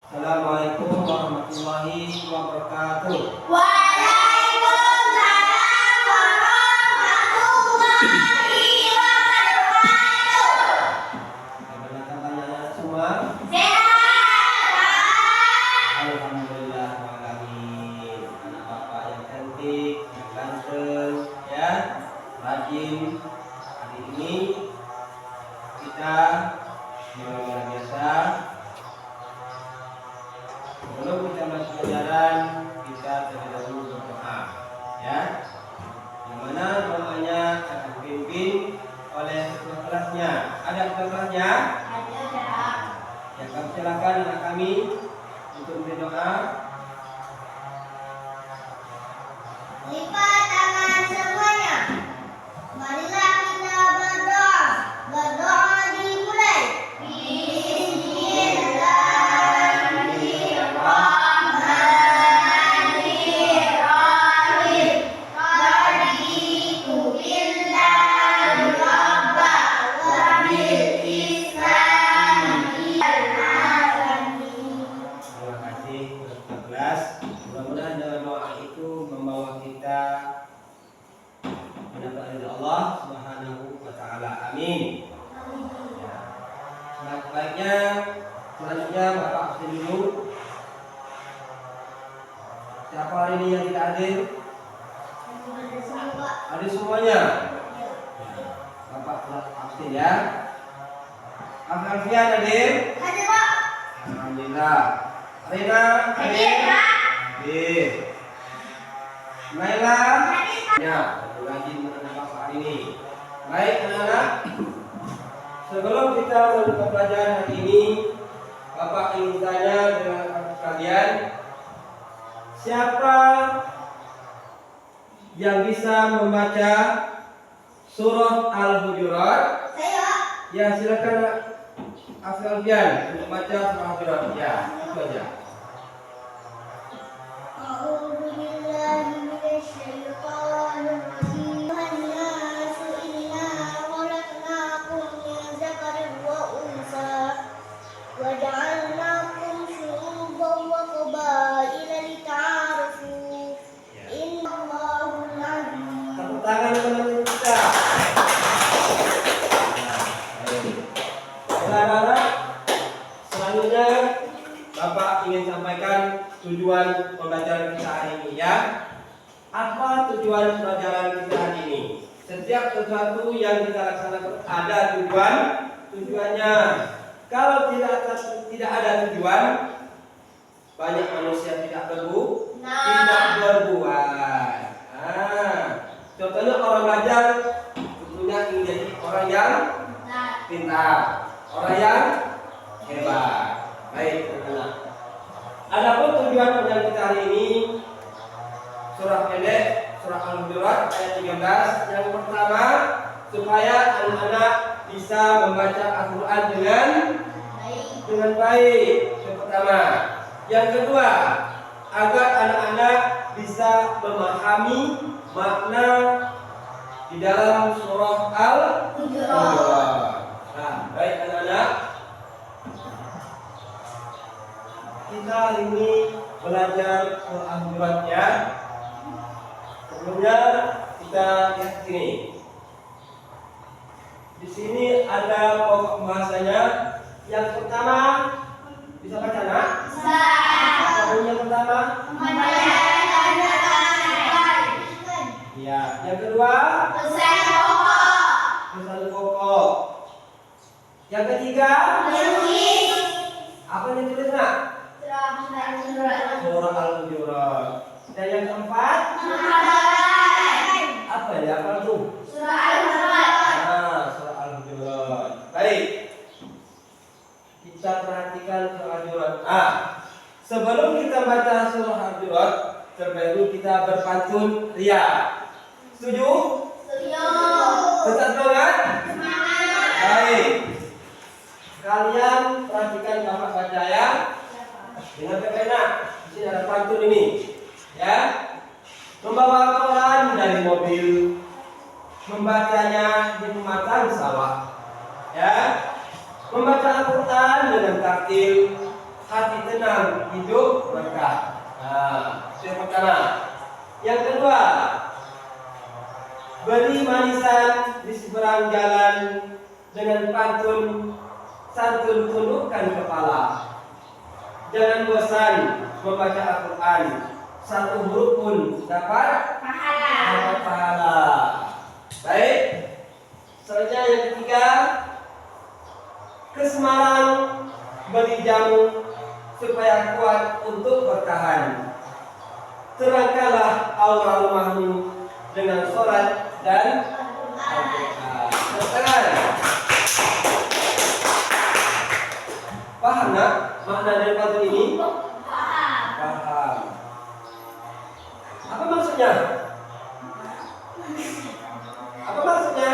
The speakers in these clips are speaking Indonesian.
Assalamualaikum warahmatullahi wabarakatuh. Waalaikumsalam warahmatullahi wabarakatuh. Bagaimana kabarnya semua? Sehat. Alhamdulillah alamin. Anak bapak yang cantik, yang ganteng, ya, rajin. Hari ini kita luar biasa. Sebelum kita masuk pelajaran, kita terlebih dahulu berdoa, ya. Yang mana doanya akan dipimpin oleh ketua kelasnya. Ada ketua kelasnya? Ya, kami silakan anak kami untuk berdoa. Lipat tangan semuanya. Marilah kita berdoa. Berdoa dimulai. Bismillahirrahmanirrahim. Raditu billahi rabba wa bil islami alamin. Terima kasih ketua kelas. Mudah-mudahan dengan doa itu membawa kita mendapat ridha Allah Subhanahu wa taala. Amin. Ya. Baiknya selanjutnya Bapak absen dulu. Siapa hari ini yang tidak hadir? Ada semuanya. Bapak absen ya. Alfian hadir? Hadir, Pak. Alhamdulillah. Rena Hadir, Pak. hadir. Naila Hadir, Pak. ya, lagi mengenai Bapak hari ini. Baik anak-anak, sebelum kita membuka pelajaran hari ini, Bapak ingin tanya dengan kalian, siapa yang bisa membaca surah Al-Hujurat? Saya, Pak. Ya, silakan Alfian untuk baca surah Al-Hujurat. Ya, itu aja. A'udzu billahi minasyaitonir rajim. An-nasu inna khalaqnakum min dzakarin wa unsa wa ja'alnakum syu'uban wa qabaila lita'arafu. Innallahul 'azim. Tepuk tangan teman-teman kita. Anak-anak, selanjutnya Bapak ingin sampaikan tujuan pembelajaran kita hari ini, ya. Apa tujuan pembelajaran kita hari ini? Setiap sesuatu yang kita laksanakan ada tujuannya. Kalau tidak ada tujuan, banyak manusia tidak berbuat. Contohnya orang belajar tentunya ingin jadi orang yang pintar, orang yang hebat. Baik, teman-teman. Adapun tujuan pelajaran kita hari ini, surah pendek, surah Al-Hujurat ayat 13. Yang pertama, supaya anak-anak bisa membaca Al-Quran dengan baik. Yang pertama. Yang kedua, agar anak-anak bisa memahami makna di dalam surah Al-Hujurat. Nah, baik anak-anak, kita hari ini belajar surah Al-Hujurat, ya. Sebelumnya kita lihat sini. Di sini ada pokok bahasanya. Yang pertama, bisa baca nak? Apa yang pertama? Ya. Yang kedua, pesan pokok. Yang ketiga, apa yang ditulis nak? Surah Al-Hujurat. Dan yang keempat, apa ya? Apa tuh? Surah Al-Hujurat. Baik. Kita perhatikan surah Al-Hujurat. Sebelum kita baca surah Al-Hujurat, terlebih dahulu kita berpantun ria. Setuju? Tetap semangat? Baik. Kalian perhatikan Bapak baca, ya. Dengan pena. Di sini ada pantun ini, ya. Membawa Quran dari mobil, membacanya di pematang sawah, ya. Membaca Al-Quran dengan tartil, hati tenang, hidup berkah. Nah, itu yang pertama. Yang kedua, beri manisan di seberang jalan dengan pantun santun tundukkan kepala. Jangan bosan membaca Al-Quran, satu huruf pun dapat pahala. Baik. Selanjutnya yang ketiga, ke Semarang beli jamu supaya kuat untuk bertahan. Terangkanlah aura rumahmu dengan sholat dan Al-Quran. Tangan. Paham nak makna dari pantun ini? Paham. Apa maksudnya? Apa maksudnya?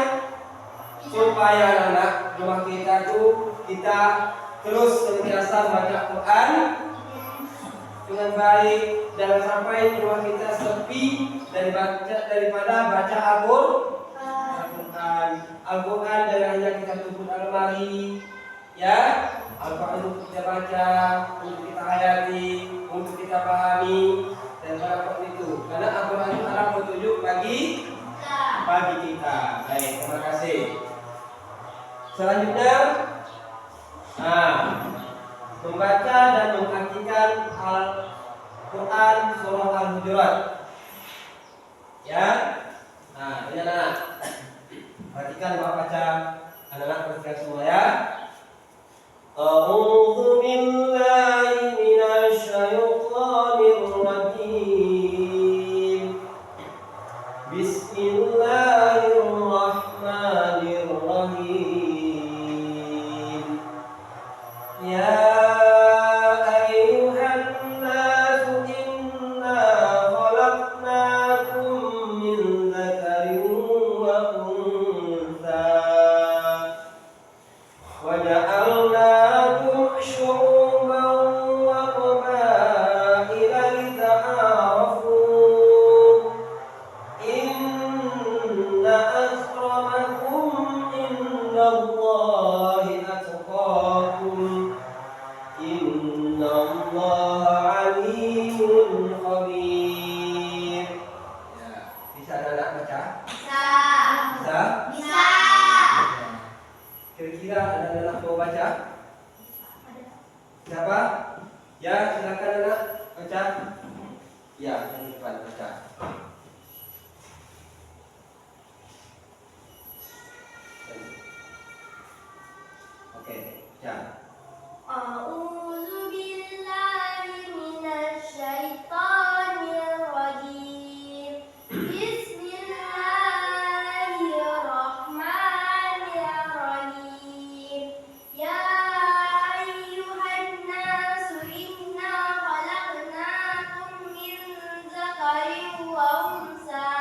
Supaya anak rumah kita tuh kita terus senantiasa baca Quran dengan baik, jangan sampai rumah kita sepi daripada baca Al-Quran. Al-Quran jangan hanya kita tumpuk almari, ya. Al-Quran untuk kita baca, untuk kita hayati, untuk kita pahami dan barang itu. Karena Al-Quran itu adalah petunjuk bagi kita. Baik, terima kasih. Selanjutnya, membaca dan mengartikan Al-Quran surah Al-Hujurat. Ya, nah ini anak-anak, perhatikan Bapak baca, anak-anak perhatikan semua ya. A'udzu billahi minasy syaithanir rajim. Bismillahirrahmanirrahim. Ya ayyuhan nasu inna khalaqnakum min dzakarin wa untha wa ja'alnakum syu'uban wa qabaila lita'arafu. Inna akramakum indallahi atqakum. Innallaha alimun khabir. Ya, bisa anak baca? Bisa? Kira-kira anak-anak mau baca? Siapa? Ya, silakan anak baca. Ya, yang depan baca. Oke, ya. A'udzu billahi minasy syaithanir rajim. Bismillahirrahmanirrahim. Ya ayyuhan nasu inna khalaqnakum min dzakarin wa untha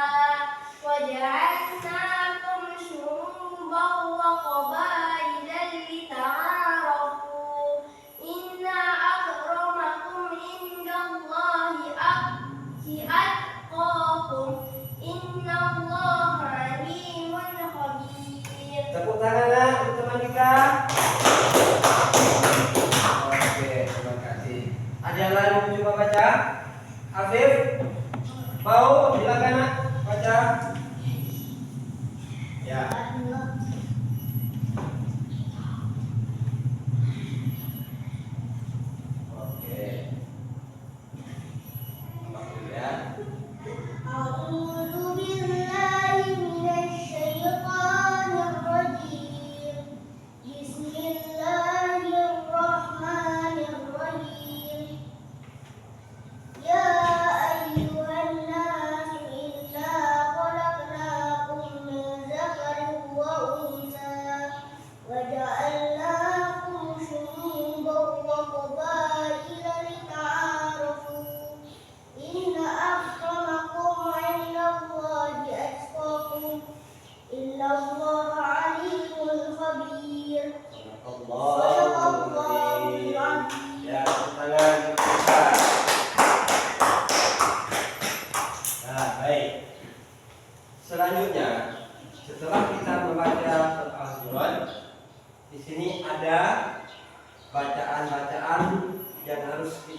wa ja'alnakum syu'uban wa qabaila lita'arafu. Inna akramakum indallahi atqakum. Innallaha alimun khabir. Tepuk tangan nak untuk teman kita. Oke, terima kasih. Ada yang lain mau coba baca? Afif, mau? Silakan nak baca. Ya. Oke. Maksud ya. A'udzu billahi minasy syaithanir rajim. Bismillahirrahmanirrahim. Ya ayyuhan nasu inna khalaqnakum min dzakarin wa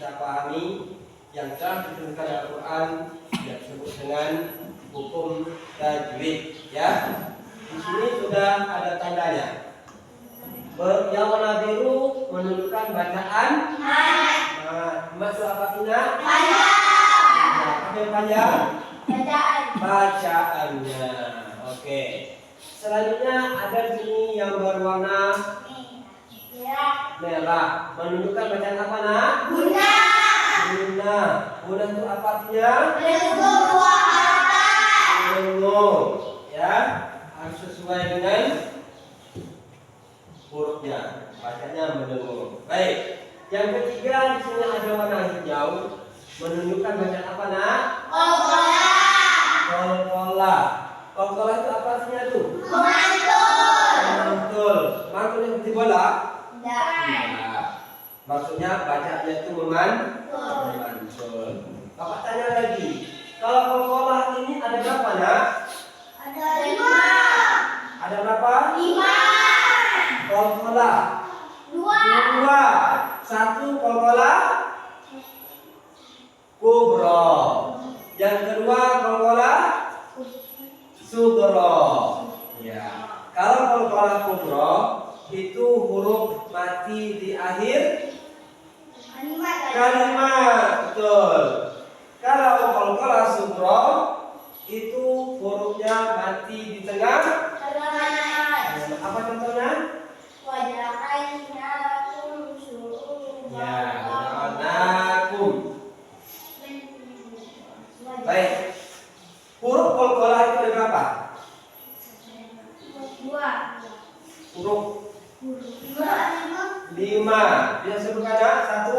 kita pahami yang telah ditentukan Al-Quran yang disebut dengan hukum tajwid. Ya, di sini sudah ada tandanya. Yang warna biru menunjukkan bacaan mat. Mat itu apa artinya? Apa yang panjang? Bacaannya. Oke. Selanjutnya ada di sini yang berwarna merah menunjukkan bacaan apa nak? Guna. Guna itu apa artinya? Mendengung. Ya, harus sesuai dengan hurufnya. Bacanya mendengung. Baik. Yang ketiga di sini ada warna hijau menunjukkan bacaan apa nak? Kolkola. Kolkola itu apa artinya tuh? Mantul. Mantul yang seperti bola? Tidak. Maksudnya bacaannya itu memantul. Bapak tanya lagi. Kalau kolkola ini ada berapa nak? Ada berapa? 5. Kolkola. 2. 1 kolkola kubro. Yang kedua kolkola sugro. Ya. Kalau kolkola kubro itu huruf mati di akhir kalimat. Betul. Kalau kolkola sugro itu hurufnya mati di tengah. Apa contohnya? Ya, waja'alnakum. Baik. Huruf kolkola itu ada berapa? Huruf 5. Bisa sebutkan ya? 1.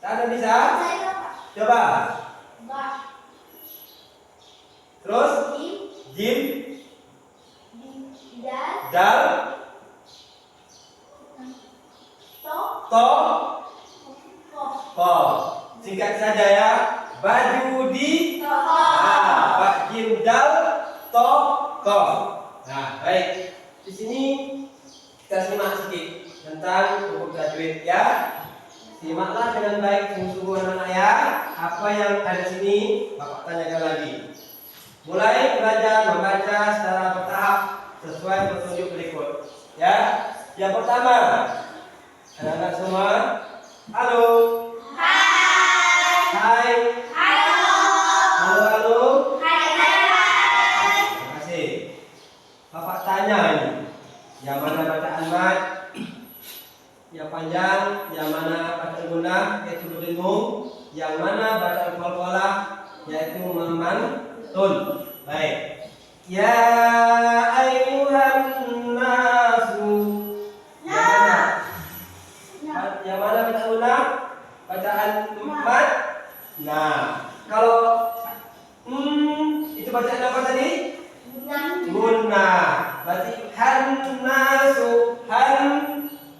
Tak ada bisa? Coba. Terus jim, dal, to, ko. Singkat saja ya. Baju di jim, dal, to, ko. Nah, baik. Di sini kita simak sedikit tentang hukum tajwid ya. Simaklah dengan baik sungguh-sungguh anak-anak ya. Apa yang ada di sini Bapak tanyakan lagi. Mulai belajar membaca secara bertahap sesuai petunjuk berikut. Ya, yang pertama, anak-anak semua, halo. Hai. Halo. Terima kasih. Bapak tanya ini, yang mana bacaan mat, yang panjang, yang mana bacaan gundah, yaitu berdengung, yang mana bacaan kolkola, yaitu memantul. Baik. Ya ayyuhan nasu. Yang mana bacaan gundah? Bacaan mat. Nah, kalau itu bacaan apa tadi? Gunnah. Berarti hannasu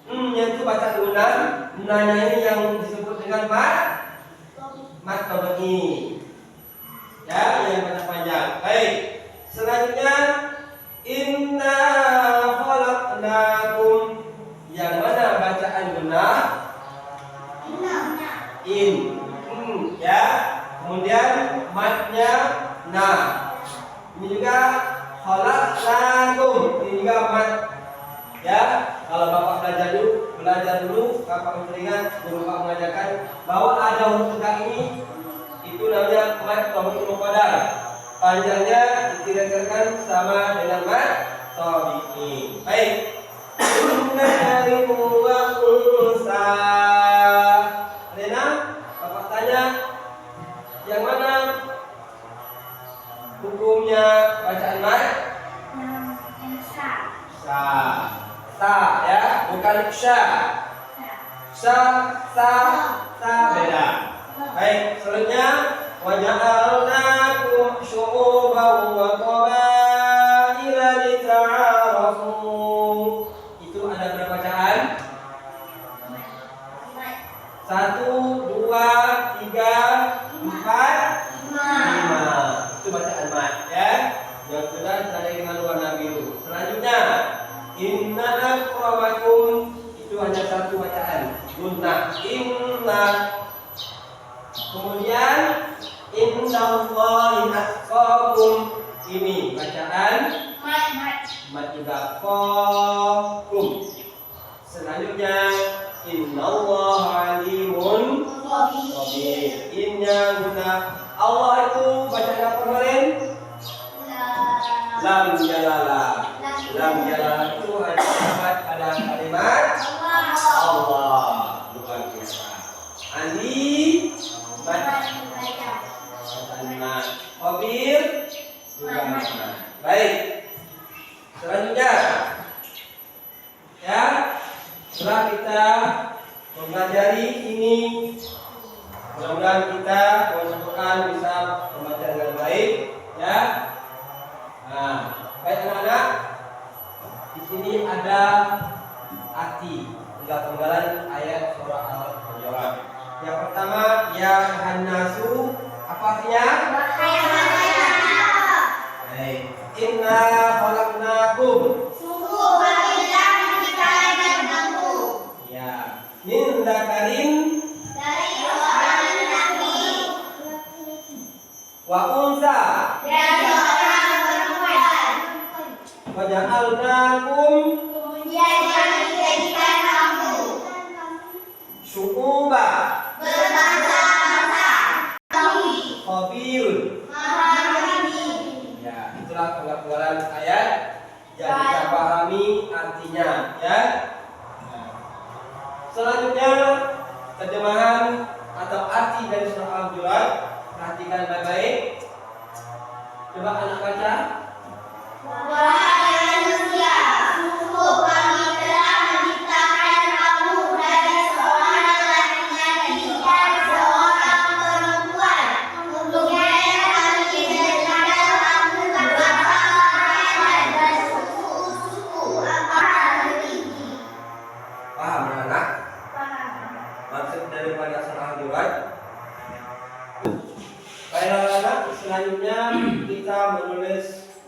yang itu bacaan gunnah. Gunnahnya ini yang disebut dengan mat tabaqi. Ya, yang baca panjang. Baik. Selanjutnya inna khalaqnakum. Yang mana bacaan gunnah? In. Ya. Kemudian matnya na. Ini juga khalaqnakum. Ini juga mat. Ya, kalau Bapak belajar dulu, Bapak teringat guru Bapak mengajarkan bahwa ada huruf tegak ini, itu namanya mat tabi'i muqaddar. Panjangnya dikira-kirakan sama dengan mat tabi'i. Baik. Inna wa unsa. Rena, Bapak tanya, yang mana hukumnya bacaan mat? Sa ya, bukan sya. Sa beda. Baik, selanjutnya waja'alnakum syu'uban wa qabaila lita'arafu. Itu ada berapa bacaan? 1, 2, 3, 4, 5. Itu bacaan mat ya. Yang sudah tadi dengan warna biru. Selanjutnya inna akramakum itu hanya satu bacaan. Gunnah inna. Kemudian innallahi atqakum ini bacaan mat juga qakum. Selanjutnya innallaha alimun khabir. Innya guna Allah itu bacaan apa kemarin? Lam jalalah. Lam jalalah itu hanya dapat pada kalimat Allah. Luar biasa. Ali bacaan khabir juga bacaan. Baik. Selanjutnya ya, setelah kita mempelajari ini, mudah-mudahan kita Al-Quran bisa membaca dengan baik ya. Nah, baik anak-anak, di sini ada arti penggalan ayat surah Al-Hujurat. Yang pertama ya Hannasu, apa artinya? Baik. Inna khalaqnakum. Sungguh kami telah menciptakan kamu Ya, min dzakarin dari seorang laki-laki wa unsa dan seorang perempuan. wa ja'alnakum Kemudian kami jadikan kamu syu'uba berbangsa-bangsa. Kami khabirun. memahami. Ya, itulah penggalan ayat yang kita pahami artinya ya. Nah, selanjutnya terjemahan atau arti dari surah Al-Hujurat. Perhatikan baik-baik. Coba anak baca. Wahai manusia, sungguh kami telah menciptakan kamu dari seorang laki-laki dan seorang perempuan. Kemudian kami jadikan kamu berbangsa-bangsa dan suku-suku apakah tinggi. Paham anak? Paham. Maksud daripada surah Al-Hujurat. Baik anak-anak, selanjutnya kita menulis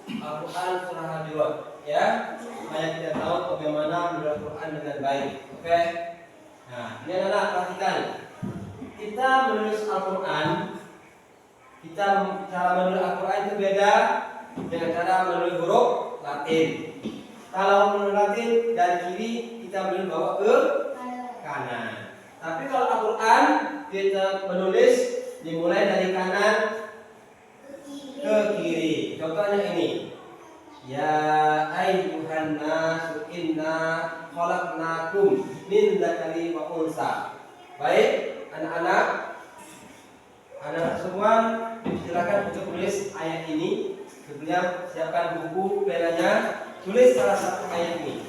Al-Quran surah Al-Hujurat ya, supaya kita tahu bagaimana menulis Al-Quran dengan baik. Oke? Nah, ini anak-anak perhatikan. Kita menulis Al-Quran, cara menulis Al-Quran itu beda dengan cara menulis huruf Latin. Kalau menulis Latin dari kiri, kita menulis bawa ke kanan. Tapi kalau Al-Quran kita menulis dimulai dari kanan ke kiri. Contohnya ini. Ya ayyuhan nasu inna khalaqnakum min dzakari wa unsa. Baik, anak-anak semua silakan untuk tulis ayat ini. Sebelumnya siapkan buku, penanya, tulis salah satu ayat ini.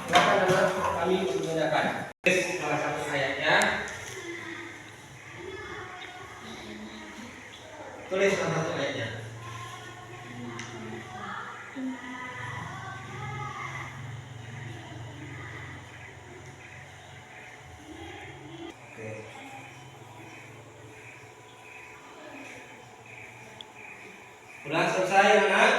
Silakan anak kami menggunakan. Tulis salah satu ayatnya. Tulis salah satu ayatnya. Oke. Sudah selesai anak?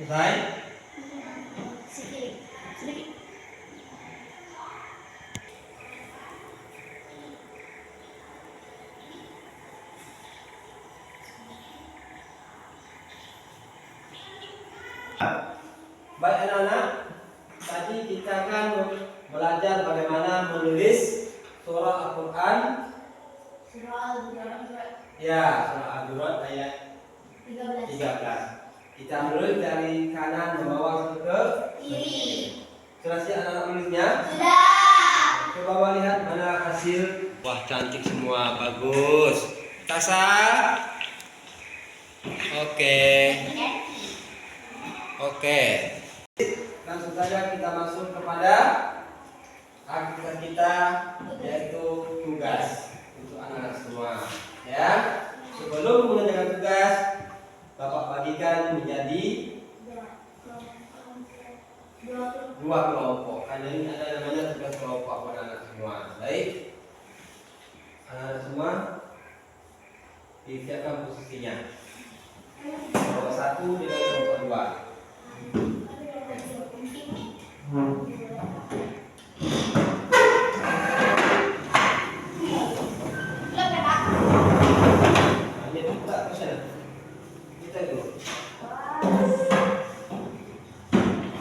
Selesai? Sedikit. Baik anak-anak, tadi kita akan belajar bagaimana menulis surah Al-Quran. Surah Al-Hujurat Ya, surah Al-Hujurat ayat 13. Kita menulis dari kanan ke bawah ke kiri. Sudah siap anak-anak menulisnya? Sudah. Coba lihat mana hasil. Wah, cantik semua, bagus. Tasa. Oke. Oke. Langsung saja kita masuk kepada aktivitas kita, yaitu tugas untuk anak-anak semua. Ya. Sebelum mengerjakan tugas, Bapak bagikan menjadi dua kelompok. Karena ini ada namanya tugas kelompok pada anak semua. Baik. Anak semua disiapkan posisinya. Kelompok 1 dengan kelompok 2. Ini buka pesan. Kita dulu.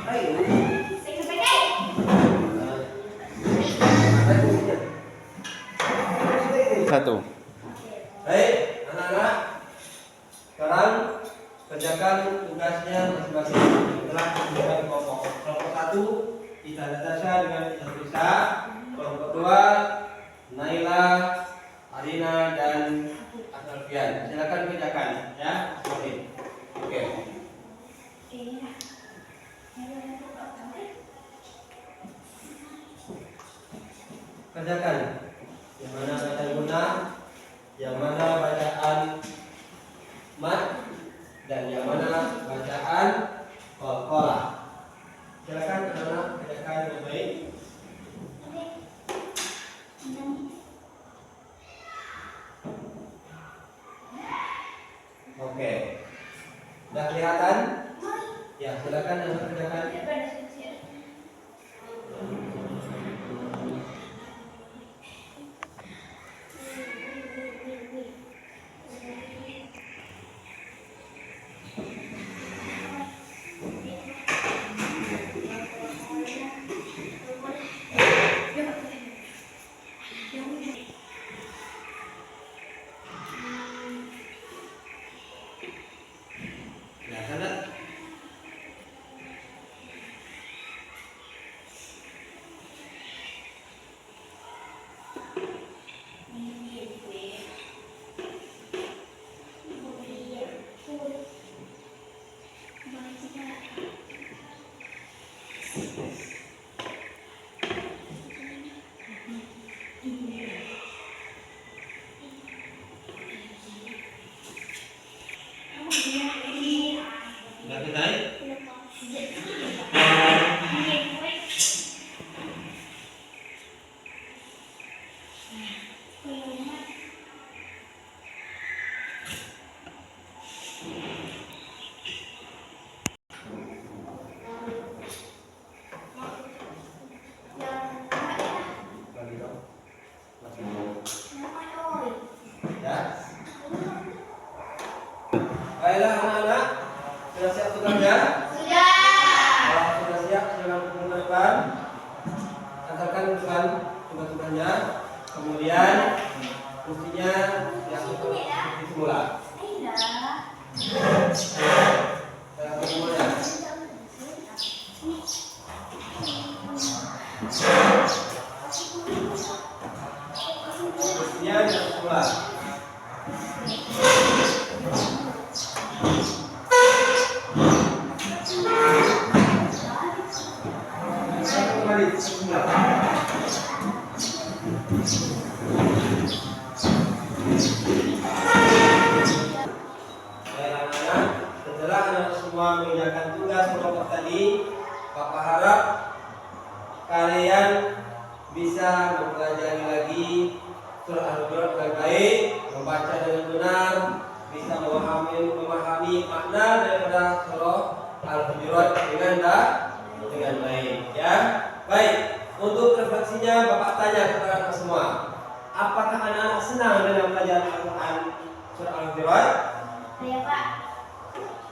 Ayo. Satu. Baik, anak-anak. Sekarang kerjakan tugasnya masing-masing. Setelah kerjakan kelompok 1 kita Natasha dengan Natasha, kelompok 2 Naila, Arina dan Alfian. Silakan kerjakan ya. Oke. Kerjakan. Yang mana bacaan guna, yang mana bacaan mat, dan yang mana bacaan qalqalah. Silakan anak-anak kerjakan dengan baik. Oke. Sudah kelihatan? Ya, silakan anak kerjakan. Baiklah anak-anak, sudah siap tugasnya? Sudah. Kalau sudah siap, silakan kumpul ke depan. Antarkan tugas-tugasnya. Kemudian mestinya seperti semula. Mestinya semula. Setelah anak semua mengerjakan tugas kelompok tadi, Bapak harap kalian bisa mempelajari lagi surah Al-Hujurat dengan baik, membaca dengan benar, bisa memahami makna daripada surah Al-Hujurat dengan baik, ya. Baik, untuk refleksinya Bapak tanya kepada anak semua, apakah anak-anak senang dengan pelajaran Al-Quran surah Al-Hujurat? Ya Pak.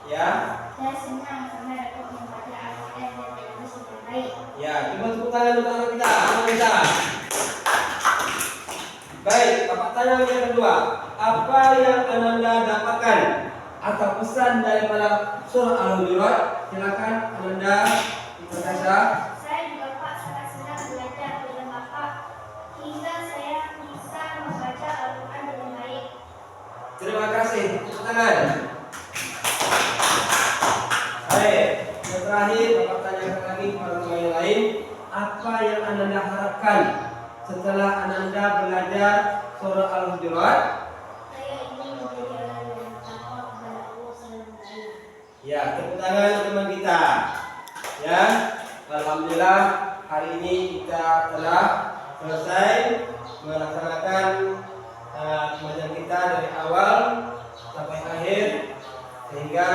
Ya. Saya senang karena dapat membaca Al-Quran dan menulis dengan baik. Ya, coba tepuk tangan untuk anak kita. Baik, Bapak tanya yang kedua, apa yang Ananda dapatkan atau pesan daripada surah Al-Hujurat? Silakan Ananda, Natasha. Saya juga Pak sangat senang belajar dengan Bapak hingga saya bisa membaca Al-Quran dengan baik. Terima kasih. Tepuk tangan. terakhir, Bapak tanyakan lagi kepada teman yang lain, apa yang Anda harapkan setelah Anda belajar surah Al-Hujurat? Saya ingin menjadi orang yang takwa kepada Allah SWT. Ya, tepuk tangan teman kita. Ya, alhamdulillah hari ini kita telah selesai melaksanakan pembelajaran kita dari awal sampai akhir, sehingga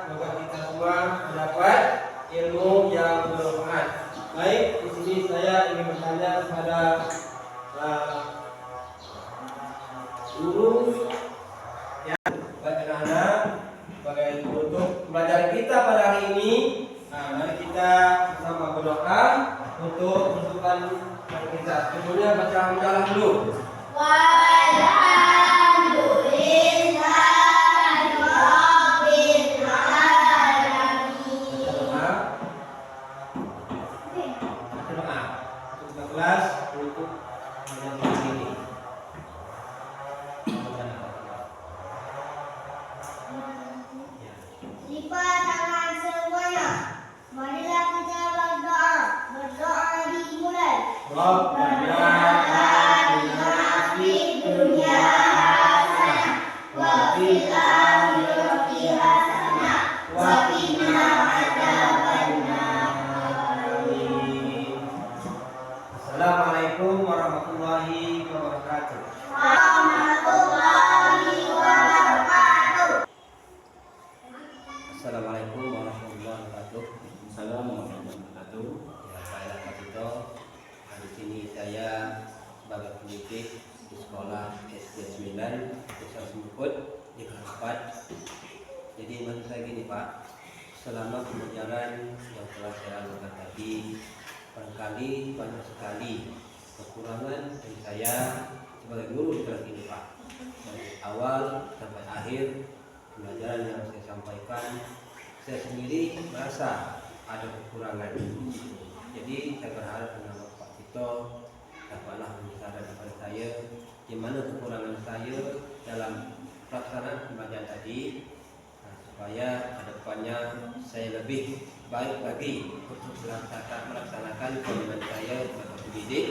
semoga kita semua mendapat ilmu yang bermanfaat. Baik, di sini saya ingin bertanya kepada guru, ya, baik anak-anak, sebagai untuk pembelajaran kita pada hari ini. Mari kita bersama berdoa untuk pertemuan kita. Sebelumnya baca hamdalah dulu. Kelas untuk pembelajaran ini. Lipat tangan semuanya. Marilah kita berdoa. Berdoa dimulai. Rabbana atina fid dunya hasanah wa fil akhirati hasanah wa qina adzabannar. Assalamualaikum warahmatullahi wabarakatuh. Warahmatullahi wabarakatuh. Assalamualaikum warahmatullahi wabarakatuh. Assalamualaikum warahmatullahi wabarakatuh. Ya, saya Pak Tito. Di sini saya sebagai pendidik di sekolah SD 9 Desa Sumukut di kelas 4. Jadi maksud saya gini Pak, selama pembelajaran yang telah saya lakukan tadi, barangkali banyak sekali kekurangan dari saya sebagai guru di kelas ini Pak. Dari awal sampai akhir pembelajaran yang saya sampaikan, saya sendiri merasa ada kekurangan. Jadi saya berharap dengan Pak Tito dapatlah menyarankan kepada saya di mana kekurangan saya dalam pelaksanaan pembelajaran tadi, supaya kedepannya saya lebih baik lagi untuk melaksanakan kewajiban saya sebagai pendidik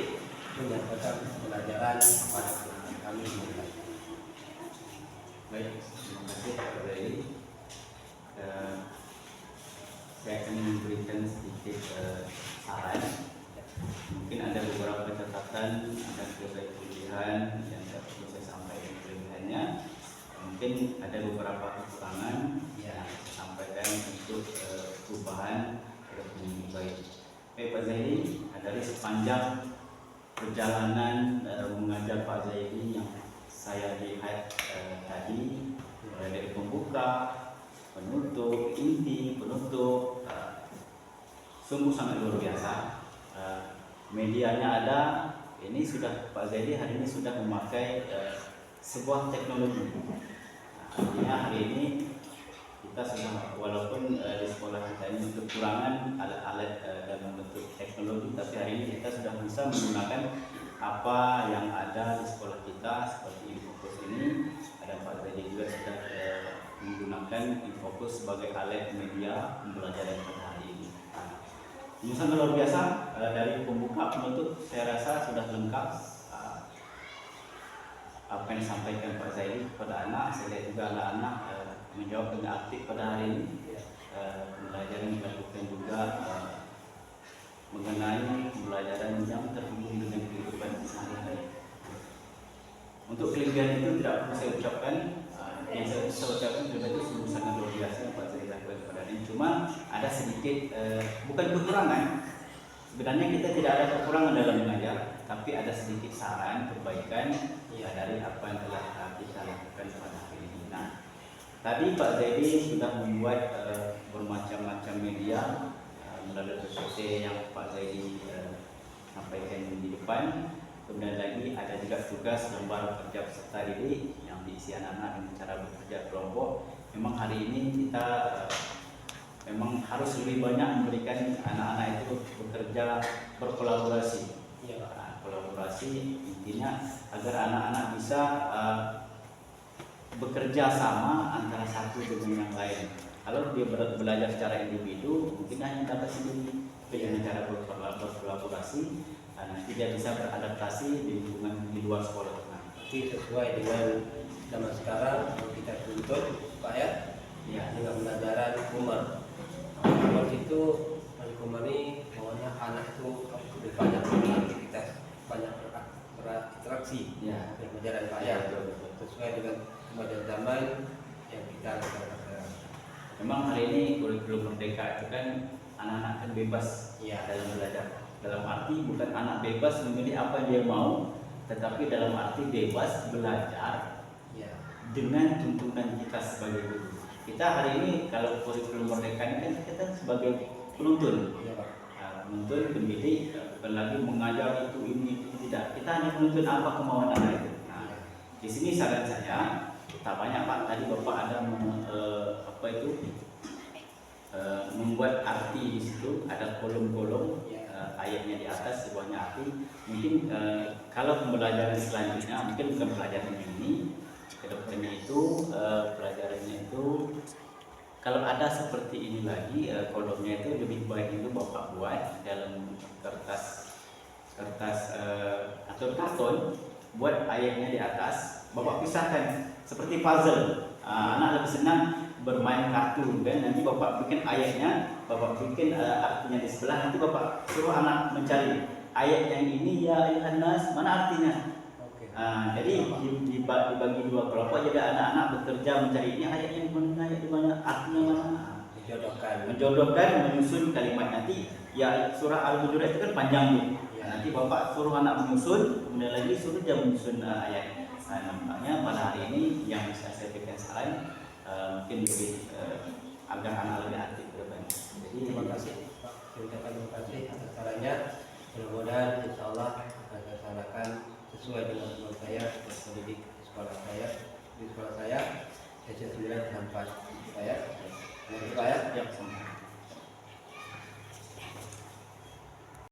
menyampaikan pelajaran pada anak kami. Baik, terima kasih Pak Zaini. Saya akan memberikan sedikit saran. Mungkin ada beberapa catatan, ada kelebihan yang perlu saya sampaikan kelebihannya. Mungkin ada beberapa kekurangan yang saya sampaikan untuk perubahan ke lebih baik. Baik Pak Zaini, dari sepanjang perjalanan mengajar Pak Zaini yang saya lihat tadi, mulai dari pembuka, penutup, inti, penutup, sungguh sangat luar biasa. Medianya ada, ini sudah Pak Zaini hari ini sudah memakai sebuah teknologi. Artinya hari ini kita sudah, walaupun di sekolah kita ini untuk kekurangan alat-alat dalam bentuk teknologi, tapi hari ini kita sudah bisa menggunakan apa yang ada di sekolah kita seperti Infocus ini. Ada Pak Zaini juga sudah menggunakan Infocus sebagai alat media pembelajaran pada hari ini. Ini sangat luar biasa. Dari pembuka penutup saya rasa sudah lengkap apa yang disampaikan Pak Zaini kepada anak. Saya lihat juga anak-anak menjawab dengan aktif pada hari ini. Pembelajaran dilakukan juga mengenai pembelajaran yang terhubung dengan kehidupan sehari-hari. Untuk kelebihan itu tidak perlu saya ucapkan. Yang saya ucapkan juga itu sungguh sangat luar biasa yang Pak Zaini lakukan kepada hari ini. Cuma ada sedikit bukan kekurangan. Sebenarnya kita tidak ada kekurangan dalam mengajar, tapi ada sedikit saran perbaikan dari apa yang telah kita lakukan pada hari ini. Nah, tadi Pak Zaini sudah membuat bermacam-macam media melalui PPT yang Pak Zaini sampaikan di depan. Kemudian lagi ada juga tugas lembar kerja peserta didik yang diisi anak-anak dengan cara bekerja kelompok. Memang hari ini kita memang harus lebih banyak memberikan anak-anak itu bekerja berkolaborasi. Kolaborasi intinya agar anak-anak bisa bekerja sama antara satu dengan yang lain. Kalau dia belajar secara individu, mungkin hanya dapat sendiri. Tapi dengan cara berkolaborasi, nanti dia bisa beradaptasi di lingkungan di luar sekolah. Jadi sesuai dengan zaman sekarang kalau kita tuntut supaya dengan pelajaran Umar. Umar itu Umar ini maunya anak itu lebih banyak beraktivitas, banyak berinteraksi dengan pelajaran Pak sesuai dengan kemajuan zaman yang kita lakukan. Memang hari ini kurikulum merdeka itu kan anak-anak kan bebas dalam belajar. Dalam arti bukan anak bebas memilih apa yang dia mau, tetapi dalam arti bebas belajar dengan tuntunan kita sebagai guru. Kita hari ini kalau kurikulum merdeka ini kan kita sebagai penuntun, penuntun pendidik, bukan lagi mengajar itu ini tidak. Kita hanya menuntun apa kemauan anak itu. Nah, di sini saran saya, tak banyak Pak. Tadi Bapak ada membuat arti di situ, ada kolom-kolom ayatnya di atas, di bawahnya arti. Mungkin kalau pembelajaran selanjutnya, mungkin bukan pelajaran ini, kedepannya itu pelajarannya itu kalau ada seperti ini lagi, kolomnya itu lebih baik itu Bapak buat dalam kertas atau karton, buat ayatnya di atas, Bapak pisahkan seperti puzzle. Anak lebih senang bermain kartu kan, nanti Bapak bikin ayatnya, Bapak bikin artinya di sebelah, nanti Bapak suruh anak mencari ayat yang ini ya ayuhannas mana artinya. Jadi dibagi dua kelompok, jadi anak-anak bekerja mencari ini ayatnya di mana artinya mana, menjodohkan menyusun kalimat. Nanti ya surah Al-Hujurat itu kan panjang nih, nanti Bapak suruh anak menyusun, kemudian lagi suruh dia menyusun ayat. Nampaknya pada hari ini yang bisa saya berikan saran mungkin lebih agar anak lebih aktif ke depan. Jadi terima kasih Pak, terima kasih atas sarannya. Mudah-mudahan insya Allah akan saya laksanakan sesuai dengan tujuan saya mendidik di sekolah saya. Di sekolah saya SC9 sampai saya. ya,